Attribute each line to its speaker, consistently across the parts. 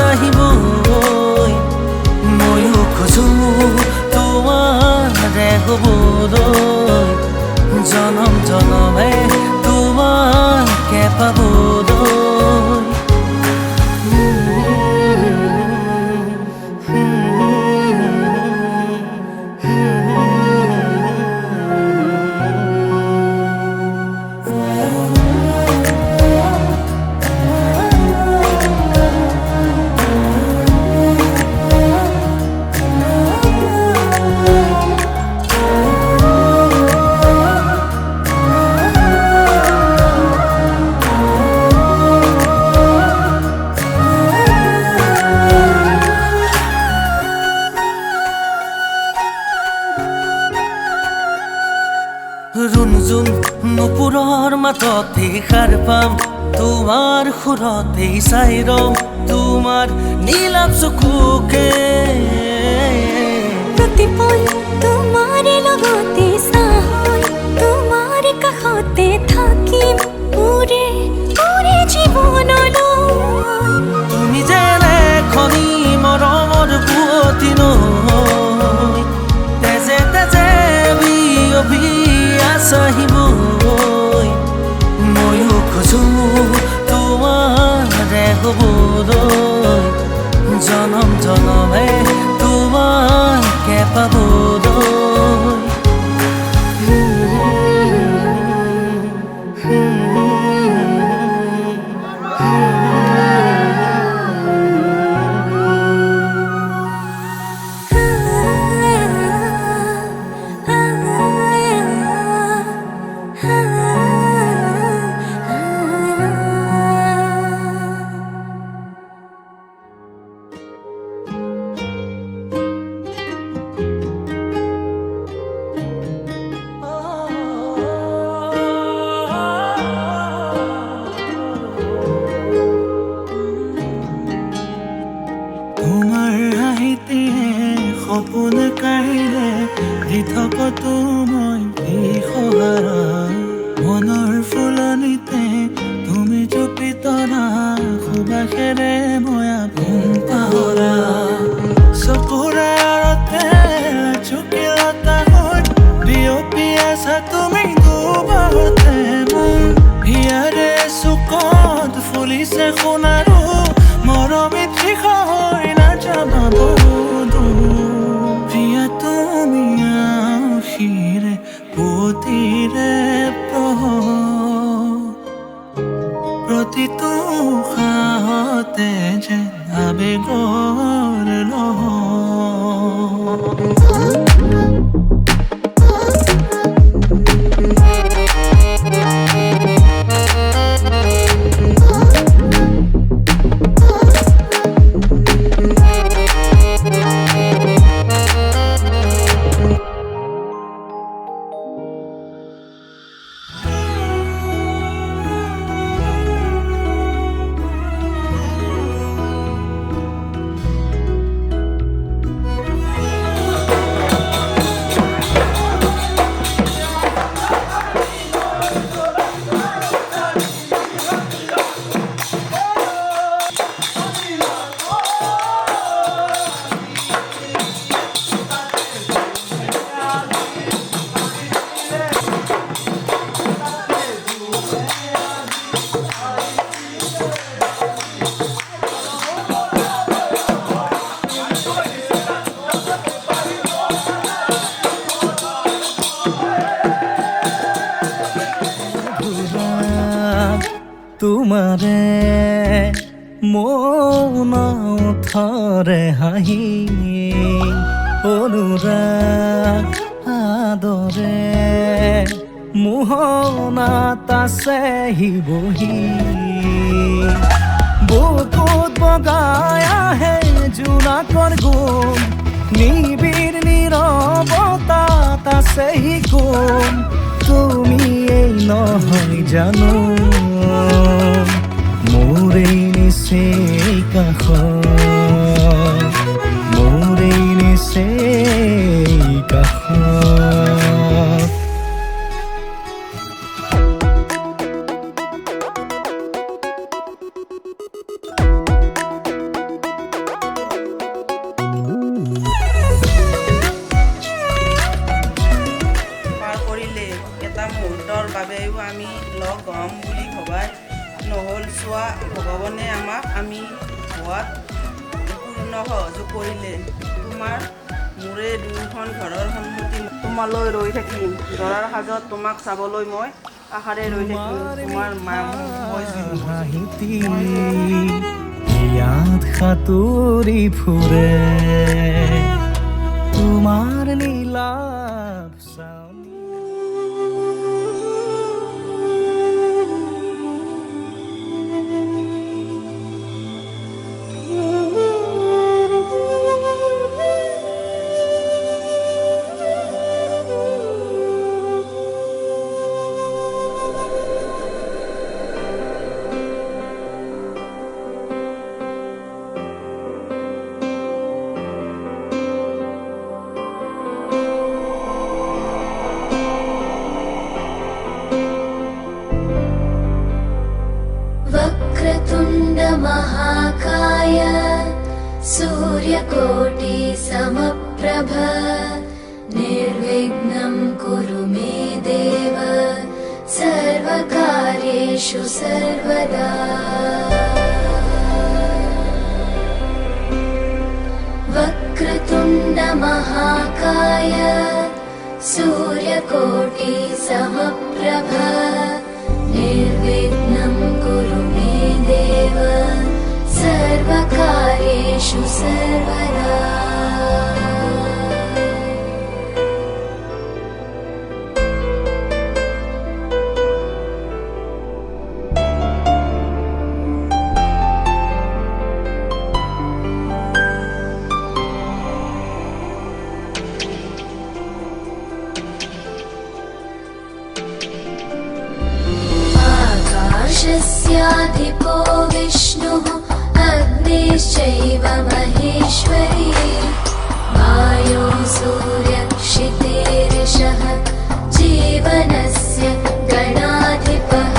Speaker 1: আহিবই ময়ো খোজো তোমাৰে হ'বলৈ জনম জনমে তোমাকে পাবলৈ ৰুণজুন নুপুৰৰ মাততে সাৰ পাম তোমাৰ সুৰতে চাই ৰম তোমাৰ নীলাভ চকুকে
Speaker 2: প্ৰতিপল তোমাৰে লগতে চাহৈ তোমাৰ কাষতে থাকিম পুৰে পুৰে জীৱনলৈ
Speaker 1: তুমি যেনে খনি মৰমৰ বুৱতী নৈ তেজে তেজে বিয়পি আহিবই ময়ো খোজো তোমাৰে হ'বলৈ জনম জনমে তোমাকে পাবলৈ
Speaker 3: সপোন কাঢ়িলে পৃথকতো মই বিহহাৰা মনৰ ফুলনিতে তুমি জুপি তৰা সুবাসেৰে মই আপোন পাহৰা চকুৰে আৰতে চুকিলতা হৈ বিয়পি আছা তুমি দুবাৰতে মোৰ হিয়াৰে চুকত ফুলিছে সোণাৰো মৰমী তৃষ হৈ নাযাবা প্ৰতিটো উশাহতে যে আবেগৰ
Speaker 1: তোমাৰে মন থৰে হাঁহি অনুৰাগ আদৰে মোহনাত আছেহি বহি বুকুত বগাই আহে জোনাকৰ গুণ নিবিড় নীৰৱতাত আছেহি কোন তুমি এই নহয় জানো মোৰে নিচেই কাষত মোৰে নিচেই কাষত
Speaker 4: আমি লগ হ'ম বুলি ভবাই নহ'ল। চোৱা, ভগৱানে আমাক আমি হোৱাত পূৰ্ণ সহযোগ কৰিলে। তোমাৰ মোৰে দুয়োখন ঘৰৰ সন্মতি তোমালৈ ৰৈ থাকিম। দৰাৰ সাজত তোমাক চাবলৈ মই আশাৰে ৰৈ থাকিম। তোমাৰ মা মই
Speaker 1: হাঁহিতি ইয়াত সাঁতুৰি ফুৰে তোমাৰ নীলাভ চাউনি।
Speaker 5: वक्रतुण्ड महाकाय सूर्यकोटि समप्रभ निर्विघ्नं कुरु मे देव सर्वकार्येषु सर्वदा। वक्रतुण्ड महाकाय सूर्यकोटि समप्रभ निर्विघ्नं कुरु मे देव सर्वकार्येषु सर्वदा। आकाशस्याधिपो विष्णुः अग्निश्चैव महेश्वरी वायो सूर्यक्षितेरिषः जीवनस्य गणाधिपः।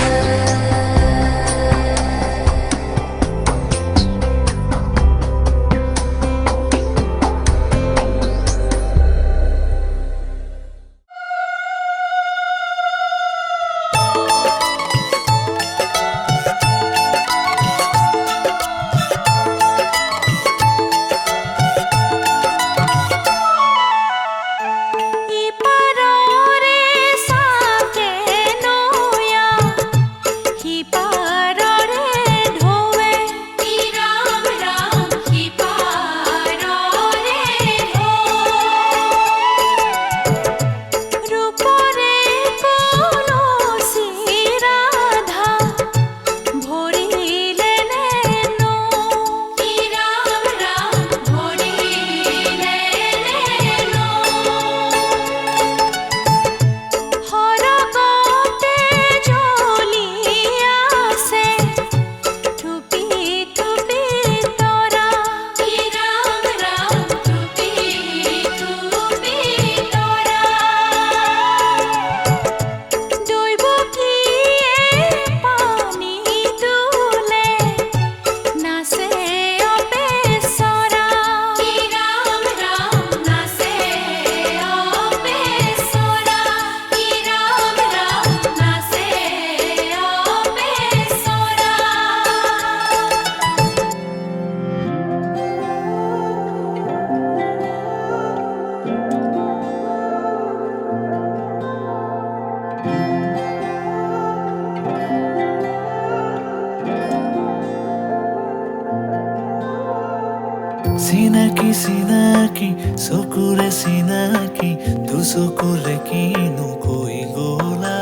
Speaker 3: চিনাকি চিনাকি চকুৰে চিনাকি দুচকুৰে কিনো কৈ গলা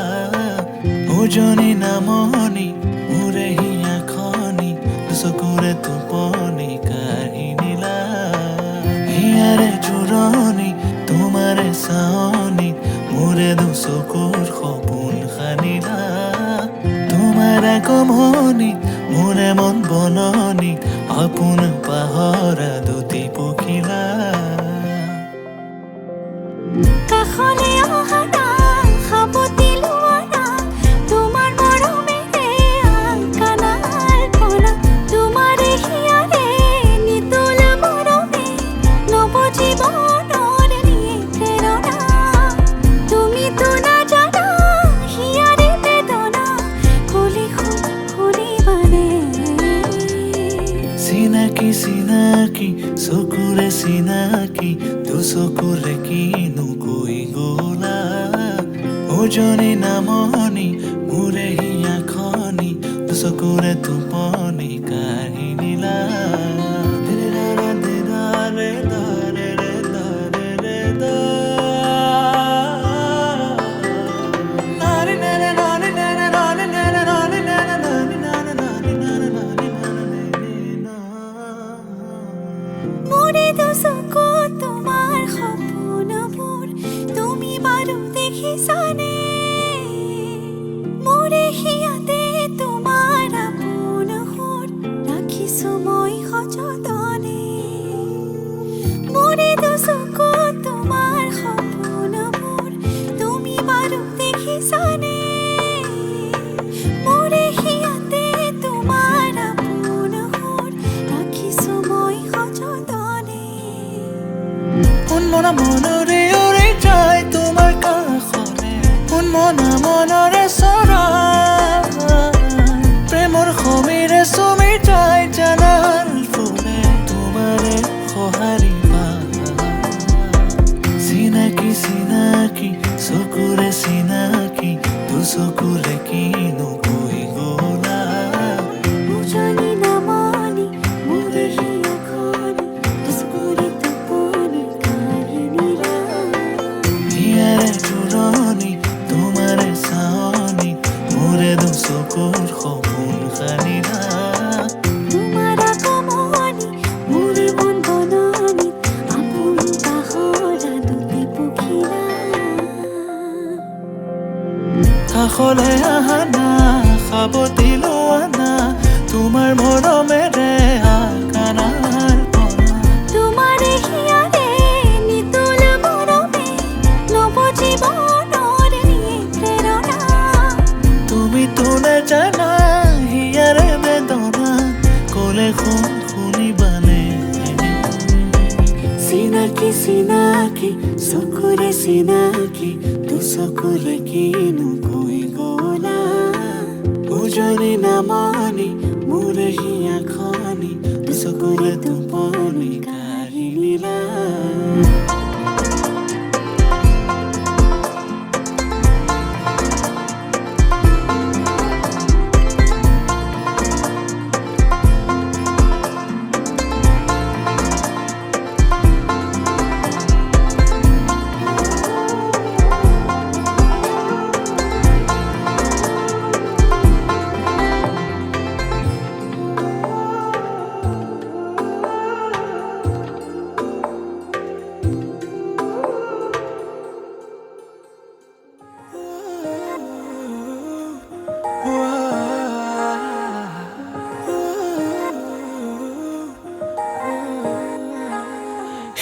Speaker 3: উজনি নামনি মোৰে হিয়া খনি দুচকুৰে টোপনি কাঢ়ি নিলা হিয়াৰে জোৰণি তোমাৰে চাৱনি মোৰে দুচকুৰ সপোন সানিলা তোমাৰ আগমনি মোৰে মন বননি আপোন পাহৰা দুটি পখিলা।
Speaker 2: কাষলে অহা না সাৱটি লোৱা না তোমাৰ মৰমেৰে আংকানা আল্পনা তোমাৰে হিয়াৰে নিতোল মৰমে নৱ জীৱনৰ নিয়ে প্ৰেৰণা। তুমিতো নাজানা হিয়াৰে বেদনা
Speaker 3: চিনাকি তোৰ চকুৰে কিনো কৈ গলা ওজনি নামনি মোৰে হিয়া খনি তোৰ চকুৰে টোপনি কাঢ়ি নিলা
Speaker 2: মোৰে দুচকু তোমাৰ সপোনবোৰ তুমি বাৰু দেখিছানে মোৰে হিয়াতে তোমাৰ আপোন সুৰ ৰাখিছো মই সযতনে মোৰে দুচকু তোমাৰ সপোনবোৰ তুমি বাৰু দেখিছানে মোৰে হিয়াতে তোমাৰ আপোন সুৰ ৰাখিছো মই সযতনে
Speaker 3: মনা মনৰে উৰি যায় তোমাৰ কাষলে মনা মনৰে চৰাই প্ৰেমৰ সমীৰে চুমি যায় জানাল ফুলে তোমাৰে সঁহাৰি চিনাকি চিনাকি চকুৰে চিনাকি তোৰ চকুৰে কিনো কৈ গলা
Speaker 2: উজনি নামনি মোৰে হিয়া খনি দুচকুৰে টোপনি কাঢ়ি নিলা
Speaker 3: হিয়াৰে জোৰণি তোমাৰে চাৱনি মোৰে দুচকুৰ সপোন সানিলা
Speaker 2: তোমাৰ আগমনি মোৰে মন বননি আপোন পাহৰা দুটি পখিলা
Speaker 3: কাষলে আহা না সাৱটি লোৱা না তোমাৰ মৰমেৰে আকানাৰ পৰা
Speaker 2: তোমাৰে হিয়াৰে নিতুল মৰমে নৱ জীৱনৰ নিয়ে প্ৰেৰণা
Speaker 3: তুমি তোনে জানা হিয়াৰে বেদনা কলে শুনিবানে
Speaker 2: চিনাকি চিনাকি চকুৰে চিনাকি তোৰ চকুৰে কিনো কৈ গলা উজনি নামনি মোৰে হিয়া খনি তোৰ চকুৰে টোপনি কাঢ়ি নিলা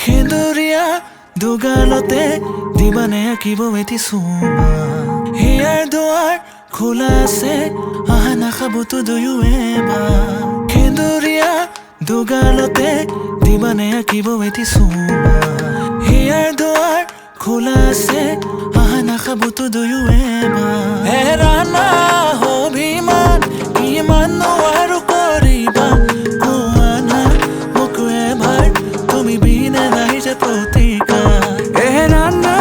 Speaker 3: সেন্দুৰীয়া দুগালতে দিবানে আঁকিব এটি চুমা হিয়াৰ দুৱাৰ খোলা আছে আহা নাখাবতো দুয়ো এবাৰ সেন্দুৰীয়া দুগালতে দিবানে আঁকিব এটি চুমা হিয়াৰ দুৱাৰ খোলা আছে আহা নাখাবতো দুয়ো এবাৰ এৰানা অভিমান ইমান নোৱাৰো কৰিবা কোৱা না মোক এবাৰ তুমি বিনে নাই যে প্ৰতিকাৰ
Speaker 1: এৰানা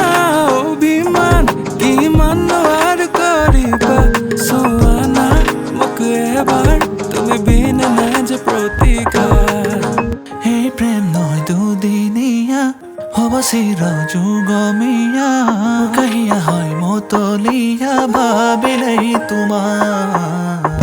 Speaker 1: অভিমান কিমান নোৱাৰ কৰিবা চোৱানা মোক এবাৰ তুমি বিন নাই যে প্ৰতিকাৰ
Speaker 3: এই প্ৰেম নহয় দুদিনীয়া হ'ব চিৰ যুগমীয়া কাহিয়া হয় মতলীয়া ভাবিলেই তোমাৰ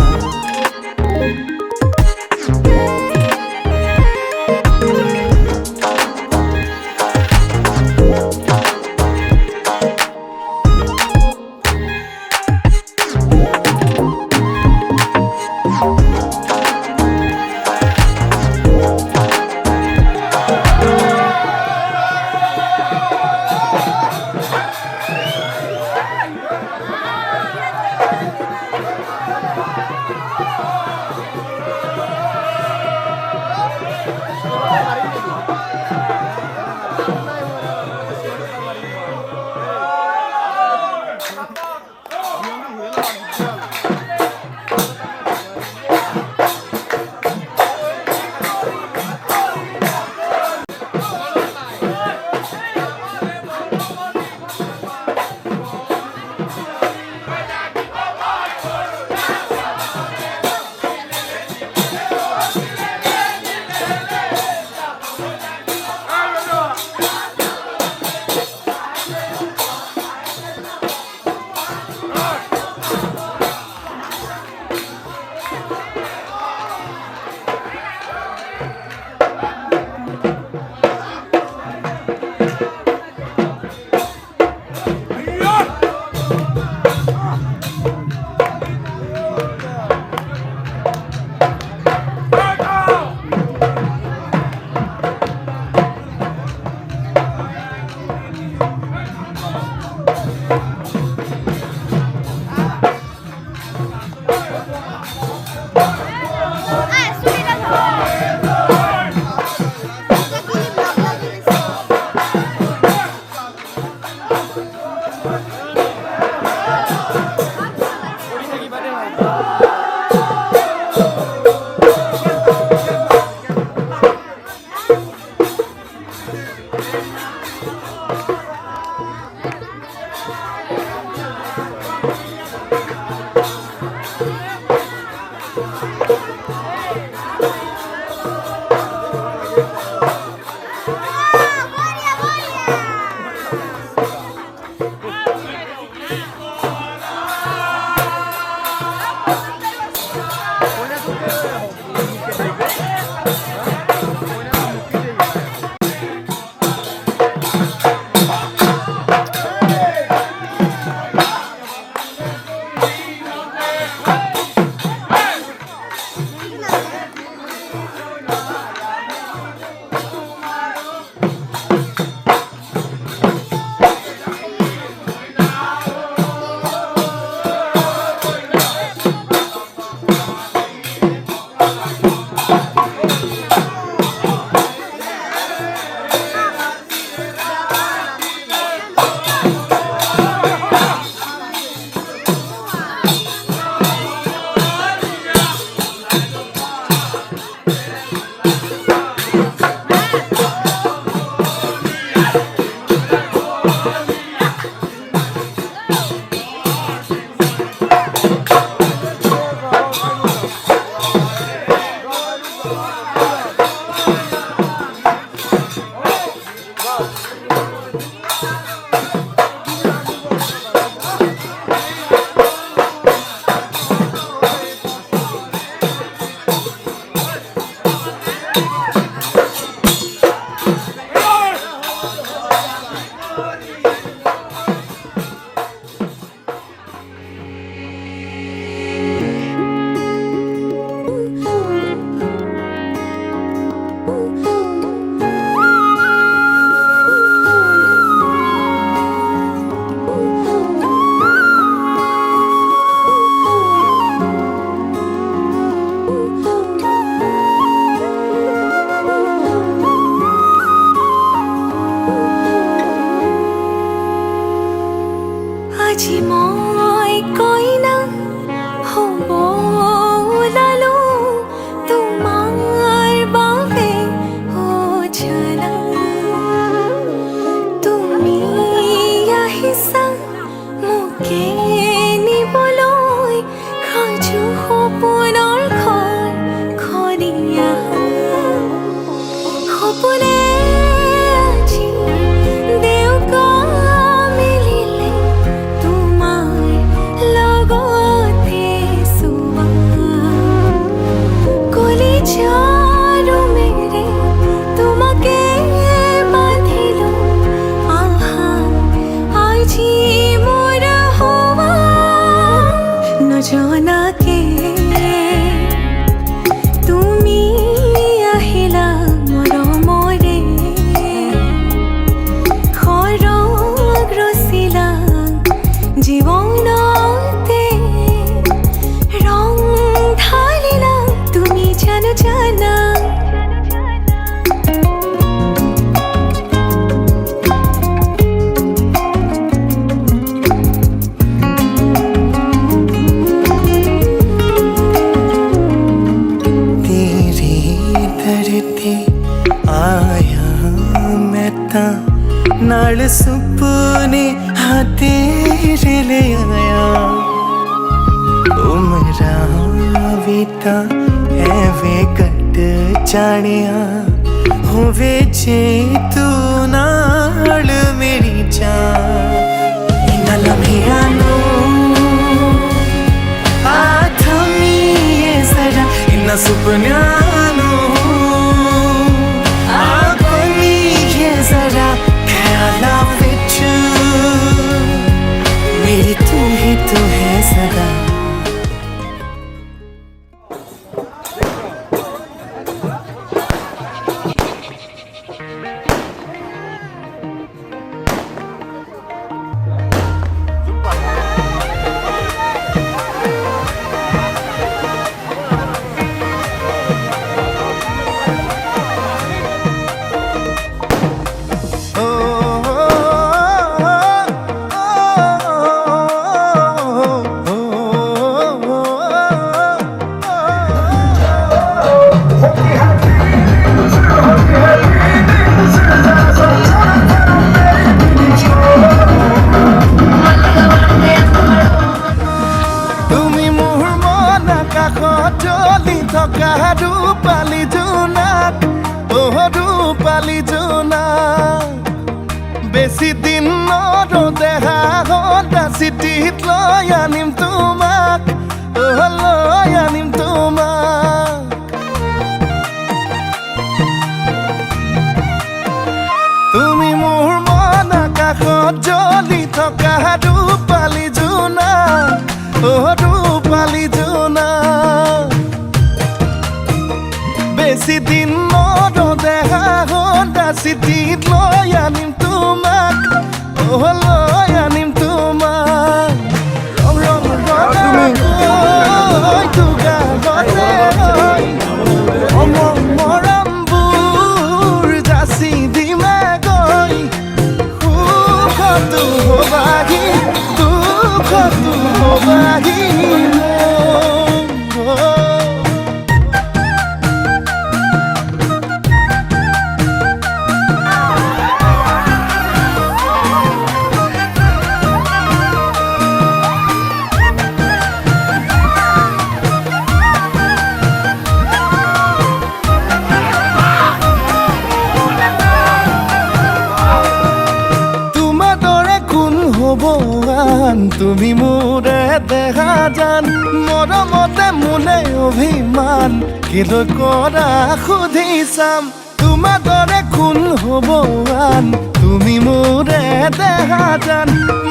Speaker 2: আজি মই কইনা হ'ব ওলালো তোমাৰ বাবে ও জানা তুমি আহিছা মোকে নিবলৈ সাজু সপোনৰ ঘৰ খনিয়া সপোনে আজি দেউকা মিলিলে তোমাৰ লগতে চুবা কলিজাৰো মেৰে তোমাকে বান্ধিলো আহা আজি মোৰ হোৱা নজনাকে তুমি আহিলা মৰমৰে খৰগ ৰচিলা জীৱনতে ৰং ঢালিলা তুমি জানো জানা
Speaker 3: तेरे दर ते आया मैं तां नाल सुपने हाँ तेरे ले आया उमरा भी तां एवे कट जानिया होवे जे तू नाल मेरी जान इन्हां लम्हियां नूं आथमीए जरा इन्हां सुपनियां नूं आगमीए जरा ख्यालां विच मेरी तू है सदा ৰূপালী জোনাক ৰূপালী জোনাক বেছি দিন নৰদেহা সদা চিঠিত লৈ আনিম তোমাক লৈ আনিম তোমাক তুমি মোৰ মন আকাশত জ্বলি থকা ৰূপালী জোনাক ৰূপালী জোনাক বেছি দিন নৰদেহা সদা চিঠিত লৈ আনিম তোমাক লৈ আনিম তোমাক ৰং ৰং ৰঙাকৈ দুগালতে মৰমবোৰ যাচি দিমে গৈ সুখতো হবাহি দুখতো হবাহি তুমি মোৰে দেখা জান মৰমতে মোলে অভিমান কিলৈ কৰা সুধি চাম তোমাৰ দৰে কোন হ'ব আন তুমি মোৰে দেখা জান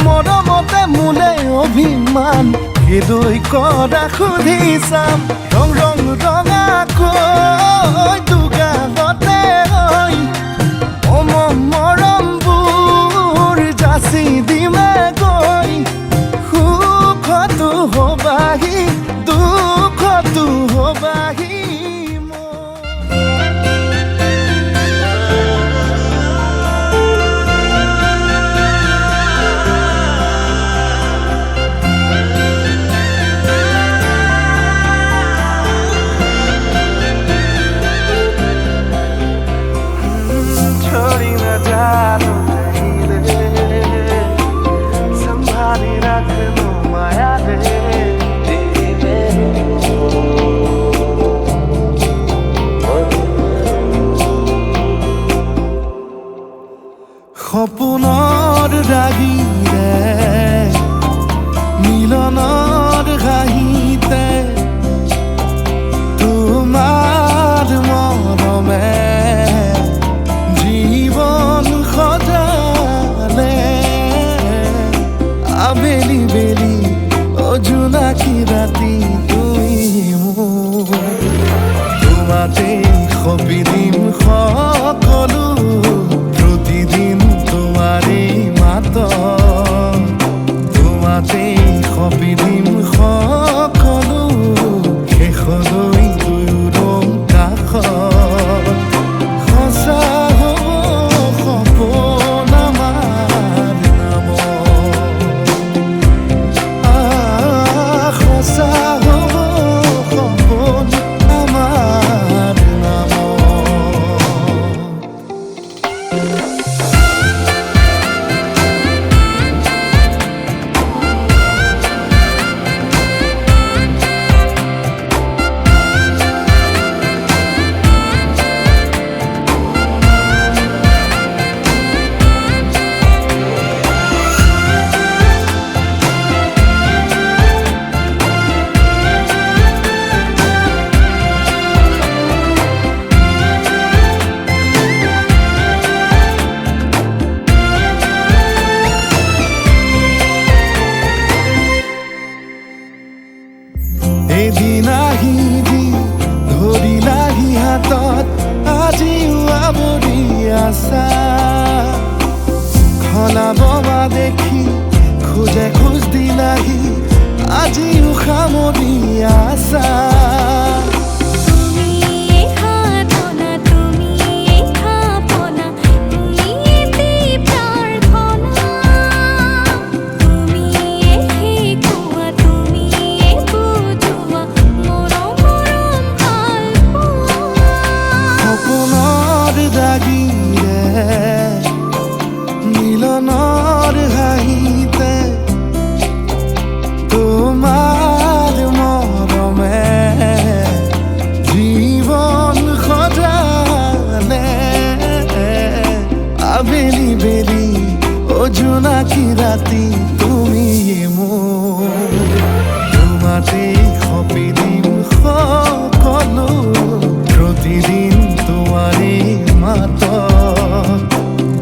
Speaker 3: মৰমতে মোলে অভিমান কিলৈ কৰা সুধি চাম ৰং ৰং ৰঙাকৈ দুগালতে মৰমবোৰ যাচি দিমে গৈ সুখতো হবাহি দুখতো হবাহি छोड़ी न जानो संभाली रख लो माया रे সপোনৰ ৰাগিৰে মিলনৰ হাঁহিতে তোমাৰ মৰমে জীবন সজালে আবেলি বেলি জোনাকী ৰাতি তুমি মোৰ তোমাতে সপি দিম সকলো প্ৰতিদিন তোমাৰে মাত তোমাতে সপি দিম সকলো শেষলৈ দুয়ো কাষত সঁচা হ'ব সপোন আমাৰ নামত সঁচা হ'ব সপোন আমাৰ নামত এদিন আহিবি ধৰিলাহি হাতত আজিও আৱৰি আছা খলাব বা দেখি খোজে খোজ দিলাহি আজিও সামৰি আছা মিলনৰ হাঁহিতে তোমাৰ মৰমে ৰাতি তুমি মোৰ তোমাতে সপি দিম সকলো প্ৰতিদিন তোমাৰে মাতত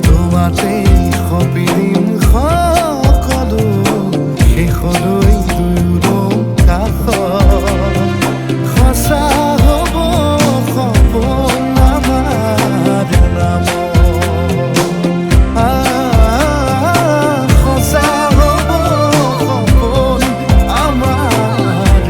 Speaker 3: তোমাতে সপি দিম সকলো শেষলৈ দুয়ো কাষত সঁচা হ'ব সপোন আমাৰ নামত সঁচা হ'ব সপোন আমাৰ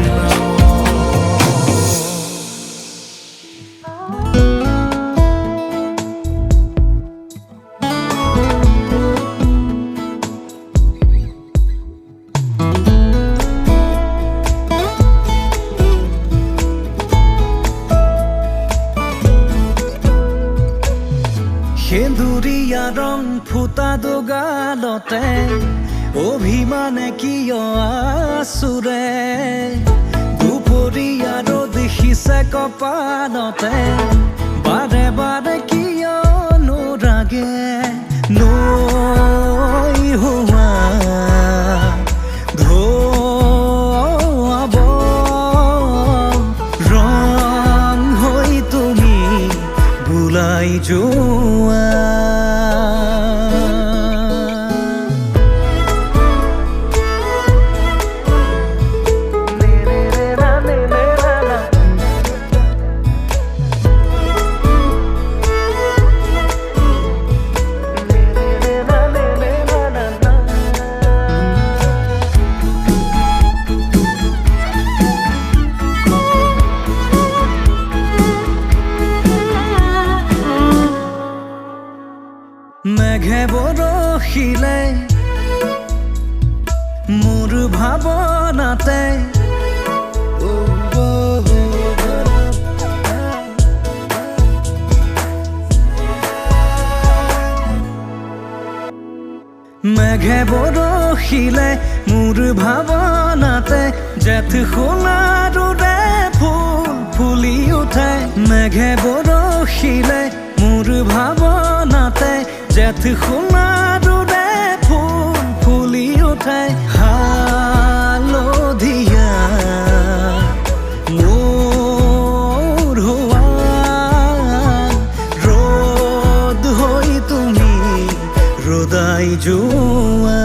Speaker 3: সেন্দুৰীয়া ৰং ফুটা দুগালতে অভিমানে কিয় আচুৰে দুপৰীয়া ৰ'দ সিঁচে কপালতে বাৰে বাৰে কিয় নোৰাগে নৈ হোৱা ধোৱাব ৰং হৈ তুমি বুলাই যোৱা মেঘে বৰষিলে মোৰ ভাৱনাতে মেঘে বৰষিলে মোৰ ভাৱনাতে জেঠ সোণাৰুৰে ফুল ফুলি উঠে মেঘে বৰষিলে মোৰ ভাৱনাতে জেঠ সোণাৰুৰে ফুল ফুলি উঠে হালধীয়া মোৰ হোৱা ৰ'দ হৈ তুমি ৰ'দাই যোৱা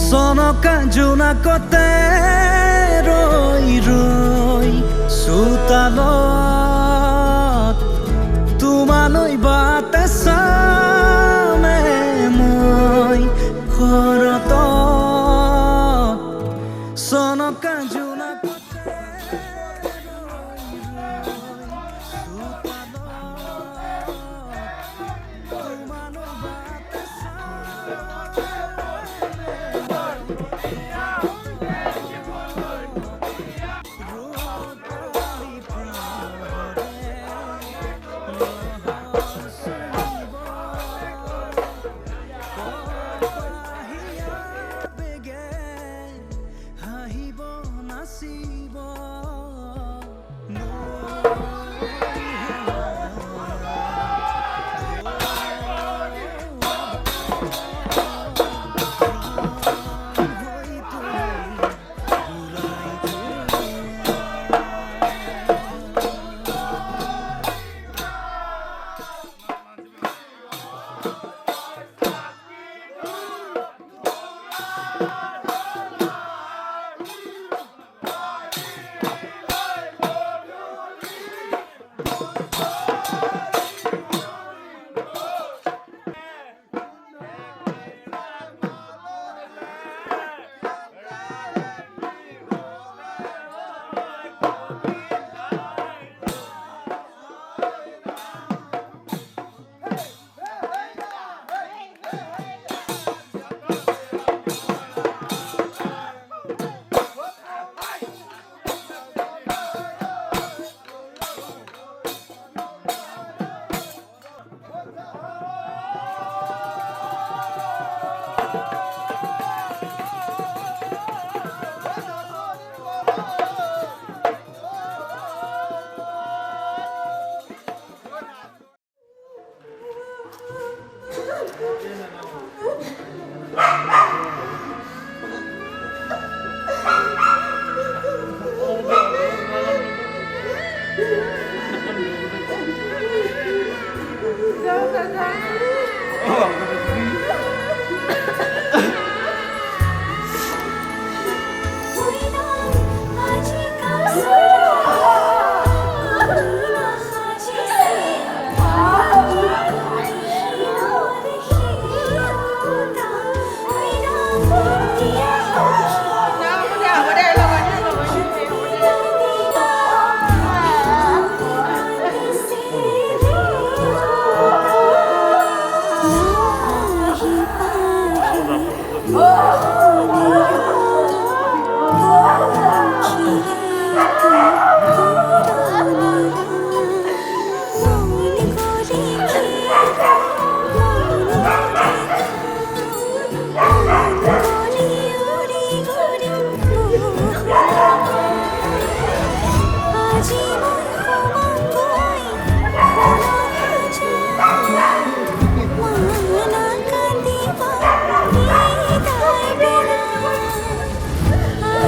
Speaker 3: চনকা জোনাকতে ৰৈ ৰৈ চোতালত তোমালৈ বাটে চামে মই ঘৰত চনকা জোনাকতে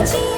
Speaker 2: জীবন